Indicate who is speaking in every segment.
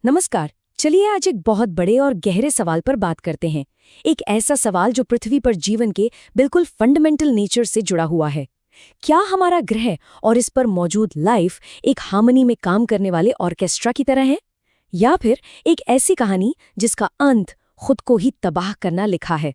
Speaker 1: नमस्कार। चलिए आज एक बहुत बड़े और गहरे सवाल पर बात करते हैं। एक ऐसा सवाल जो पृथ्वी पर जीवन के बिल्कुल फंडामेंटल नेचर से जुड़ा हुआ है। क्या हमारा ग्रह और इस पर मौजूद लाइफ एक हार्मनी में काम करने वाले ऑर्केस्ट्रा की तरह है, या फिर एक ऐसी कहानी जिसका अंत खुद को ही तबाह करना लिखा है?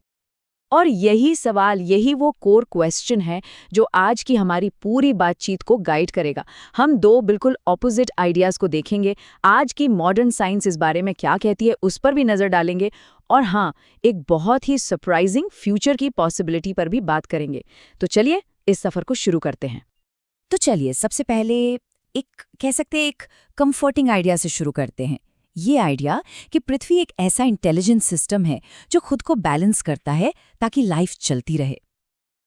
Speaker 2: और यही सवाल, यही वो कोर क्वेश्चन है जो आज की हमारी पूरी बातचीत को गाइड करेगा। हम दो बिल्कुल ऑपोजिट आइडियाज को देखेंगे। आज की मॉडर्न साइंस इस बारे में क्या कहती है उस पर भी नज़र डालेंगे, और हाँ, एक बहुत ही सरप्राइजिंग फ्यूचर की पॉसिबिलिटी पर भी बात करेंगे। तो चलिए इस सफ़र को शुरू करते हैं।
Speaker 1: तो चलिए सबसे पहले एक कह सकते हैं एक कंफर्टिंग आइडिया से शुरू करते हैं। ये आइडिया कि पृथ्वी एक ऐसा इंटेलिजेंट सिस्टम है जो खुद को बैलेंस करता है ताकि लाइफ चलती रहे।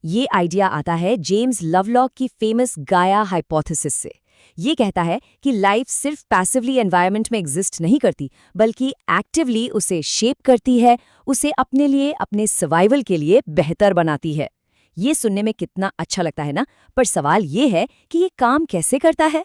Speaker 1: ये आइडिया आता है जेम्स लवलॉक की फेमस गाया हाइपोथेसिस से। ये कहता है कि लाइफ सिर्फ पैसिवली एनवायरनमेंट में एग्जिस्ट नहीं करती, बल्कि एक्टिवली उसे शेप करती है, उसे अपने लिए, अपने सर्वाइवल के लिए बेहतर बनाती है। ये सुनने में कितना अच्छा लगता है ना, पर सवाल ये है कि ये काम कैसे करता है।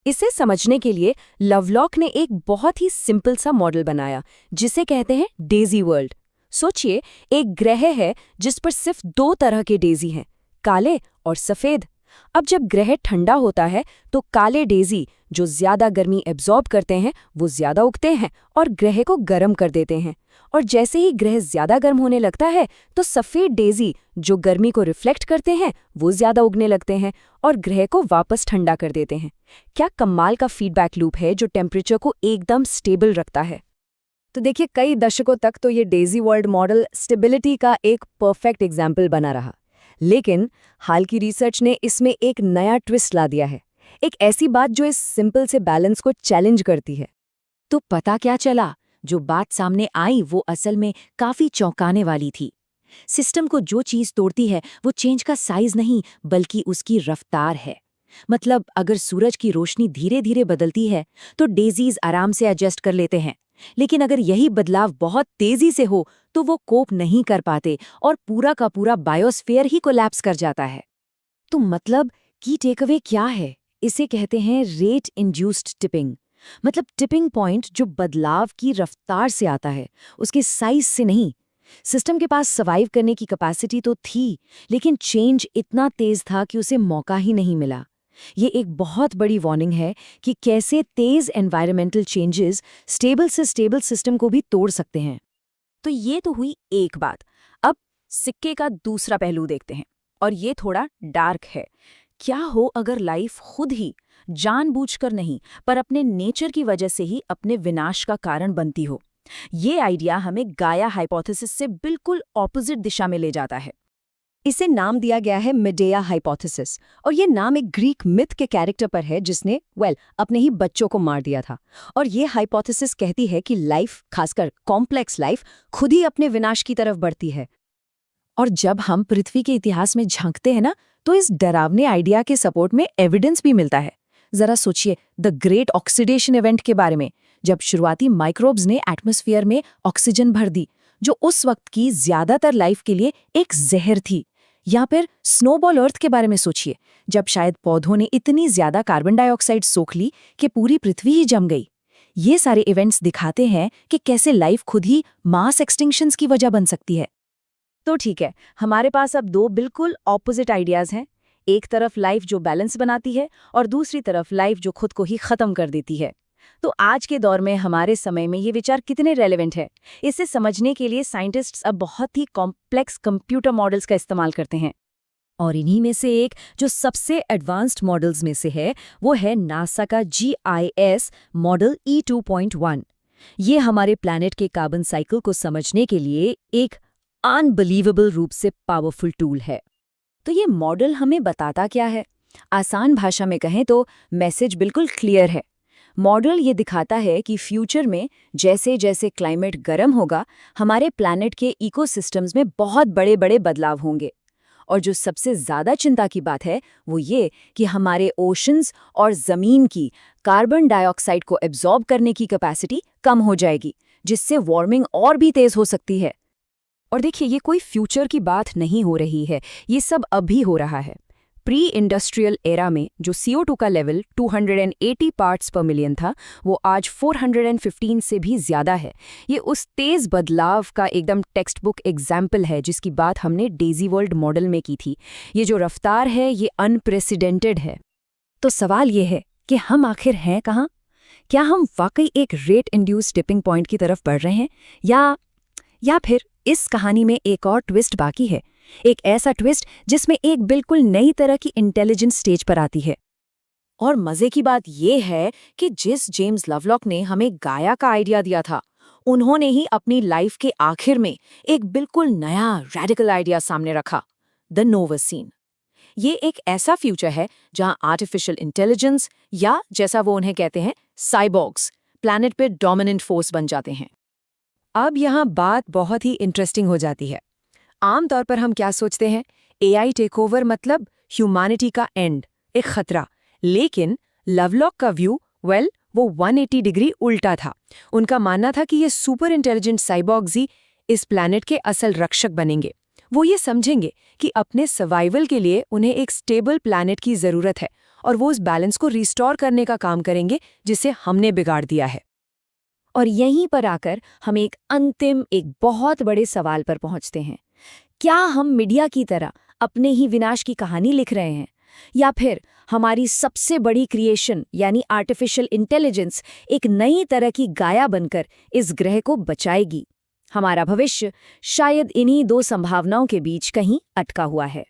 Speaker 1: इसे समझने के लिए लवलॉक ने एक बहुत ही सिंपल सा मॉडल बनाया जिसे कहते हैं डेजी वर्ल्ड। सोचिए, एक ग्रह है जिस पर सिर्फ दो तरह के डेजी हैं, काले और सफेद। अब जब ग्रह ठंडा होता है तो काले डेजी, जो ज्यादा गर्मी एब्जॉर्ब करते हैं, वो ज्यादा उगते हैं और ग्रह को गर्म कर देते हैं। और जैसे ही ग्रह ज्यादा गर्म होने लगता है तो सफेद डेजी, जो गर्मी को रिफ्लेक्ट करते हैं, वो ज्यादा उगने लगते हैं और ग्रह को वापस ठंडा कर देते हैं। क्या कमाल का फीडबैक लूप है जो टेम्परेचर को एकदम स्टेबल रखता है। तो देखिए, कई दशकों तक तो ये डेजी वर्ल्ड मॉडल स्टेबिलिटी का एक परफेक्ट एग्जाम्पल बना रहा, लेकिन हाल की रिसर्च ने इसमें एक नया ट्विस्ट ला दिया है, एक ऐसी बात जो इस सिंपल से बैलेंस को चैलेंज करती है। तो पता क्या चला? जो बात सामने आई वो असल में काफी चौंकाने वाली थी। सिस्टम को जो चीज तोड़ती है वो चेंज का साइज नहीं, बल्कि उसकी रफ्तार है। मतलब अगर सूरज की रोशनी धीरे धीरे बदलती है तो डेजीज आराम से एडजस्ट कर लेते हैं, लेकिन अगर यही बदलाव बहुत तेजी से हो तो वो कोप नहीं कर पाते और पूरा का पूरा बायोस्फीयर ही कोलैप्स कर जाता है। तो मतलब की टेकअवे क्या है? इसे कहते हैं रेट इंड्यूस्ड टिपिंग। मतलब टिपिंग पॉइंट जो बदलाव की रफ्तार से आता है, उसके साइज से नहीं। सिस्टम के पास सर्वाइव करने की कैपेसिटी तो थी, लेकिन चेंज इतना तेज था कि उसे मौका ही नहीं मिला। ये एक बहुत बड़ी वार्निंग है कि कैसे तेज एनवायरमेंटल चेंजेस स्टेबल से स्टेबल सिस्टम को भी तोड़ सकते हैं। तो ये तो हुई एक बात। अब सिक्के का दूसरा पहलू देखते हैं, और ये थोड़ा डार्क है। क्या हो अगर लाइफ खुद ही जानबूझकर नहीं, पर अपने नेचर की वजह से ही अपने विनाश का कारण बनती हो? ये आइडिया हमें गाया हाइपोथेसिस से बिल्कुल ऑपोजिट दिशा में ले जाता है। इसे नाम दिया गया है मेडेया हाइपोथेसिस, और ये नाम एक ग्रीक मिथ के कैरेक्टर पर है जिसने अपने ही बच्चों को मार दिया था। और ये हाइपोथेसिस कहती है कि लाइफ, खासकर कॉम्प्लेक्स लाइफ, खुद ही अपने विनाश की तरफ बढ़ती है। और जब हम पृथ्वी के इतिहास में झांकते हैं ना, तो इस डरावने आइडिया के सपोर्ट में एविडेंस भी मिलता है। जरा सोचिए द ग्रेट ऑक्सीडेशन इवेंट के बारे में, जब शुरुआती माइक्रोब्स ने एटमॉस्फेयर में ऑक्सीजन भर दी, जो उस वक्त की ज्यादातर लाइफ के लिए एक जहर थी। या फिर स्नोबॉल अर्थ के बारे में सोचिए, जब शायद पौधों ने इतनी ज्यादा कार्बन डाइऑक्साइड सोख ली कि पूरी पृथ्वी ही जम गई। ये सारे इवेंट्स दिखाते हैं कि कैसे लाइफ खुद ही मास एक्सटिंक्शंस की वजह बन सकती है। तो ठीक है, हमारे पास अब दो बिल्कुल ऑपोजिट आइडियाज हैं। एक तरफ लाइफ जो बैलेंस बनाती है, और दूसरी तरफ लाइफ जो खुद को ही खत्म कर देती है। तो आज के दौर में, हमारे समय में ये विचार कितने रेलेवेंट है, इसे समझने के लिए साइंटिस्ट्स अब बहुत ही कॉम्प्लेक्स कंप्यूटर मॉडल्स का इस्तेमाल करते हैं। और इन्हीं में से एक जो सबसे एडवांस्ड मॉडल्स में से है, वो है नासा का GIS मॉडल E2.1। ये हमारे प्लैनेट के कार्बन साइकिल को समझने के लिए एक अनबिलीवेबल रूप से पावरफुल टूल है। तो ये मॉडल हमें बताता क्या है? आसान भाषा में कहें तो मैसेज बिल्कुल क्लियर है। मॉडल ये दिखाता है कि फ्यूचर में जैसे जैसे क्लाइमेट गर्म होगा, हमारे प्लैनेट के इकोसिस्टम्स में बहुत बड़े बड़े बदलाव होंगे। और जो सबसे ज़्यादा चिंता की बात है वो ये कि हमारे ओशंस और ज़मीन की कार्बन डाइऑक्साइड को एब्जॉर्ब करने की कैपेसिटी कम हो जाएगी, जिससे वार्मिंग और भी तेज़ हो सकती है। और देखिए, ये कोई फ्यूचर की बात नहीं हो रही है, ये सब अभी हो रहा है।
Speaker 2: प्री इंडस्ट्रियल एरा में जो CO2 का लेवल 280 पार्ट्स पर मिलियन था, वो आज 415 से भी ज़्यादा है। ये उस तेज़ बदलाव का एकदम टेक्स्ट बुक एग्जाम्पल है जिसकी बात हमने डेजी वर्ल्ड मॉडल में की थी। ये जो रफ्तार है ये अनप्रेसिडेंटेड है।
Speaker 1: तो सवाल ये है कि हम आखिर हैं कहाँ? क्या हम वाकई एक रेट इंड्यूस टिपिंग पॉइंट की तरफ बढ़ रहे हैं या फिर इस कहानी में एक और ट्विस्ट बाकी है, एक ऐसा ट्विस्ट जिसमें एक बिल्कुल नई तरह की इंटेलिजेंस स्टेज पर आती है।
Speaker 2: और मजे की बात यह है कि जिस जेम्स लवलॉक ने हमें गाया का आइडिया दिया था, उन्होंने ही अपनी लाइफ के आखिर में एक बिल्कुल नया रेडिकल आइडिया सामने रखा, द नोवासीन। ये एक ऐसा फ्यूचर है जहां आर्टिफिशियल इंटेलिजेंस या जैसा वो उन्हें कहते हैं साइबॉर्ग्स प्लैनेट पे डोमिनेंट फोर्स बन जाते हैं।
Speaker 1: अब यहाँ बात बहुत ही इंटरेस्टिंग हो जाती है। आमतौर पर हम क्या सोचते हैं, AI टेकओवर मतलब ह्यूमैनिटी का एंड, एक खतरा। लेकिन लवलॉक का व्यू वो 180 डिग्री उल्टा था। उनका मानना था कि ये सुपर इंटेलिजेंट साइबॉर्ग्स ही इस प्लैनेट के असल रक्षक बनेंगे। वो ये समझेंगे कि अपने सर्वाइवल के लिए उन्हें एक स्टेबल प्लैनेट की ज़रूरत है और वो उस बैलेंस को रिस्टोर करने का काम करेंगे जिसे हमने बिगाड़ दिया है।
Speaker 2: और यहीं पर आकर हम एक बहुत बड़े सवाल पर पहुंचते हैं। क्या हम मीडिया की तरह अपने ही विनाश की कहानी लिख रहे हैं, या फिर हमारी सबसे बड़ी क्रिएशन यानी आर्टिफिशियल इंटेलिजेंस एक नई तरह की गाया बनकर इस ग्रह को बचाएगी? हमारा भविष्य शायद इन्हीं दो संभावनाओं के बीच कहीं अटका हुआ है।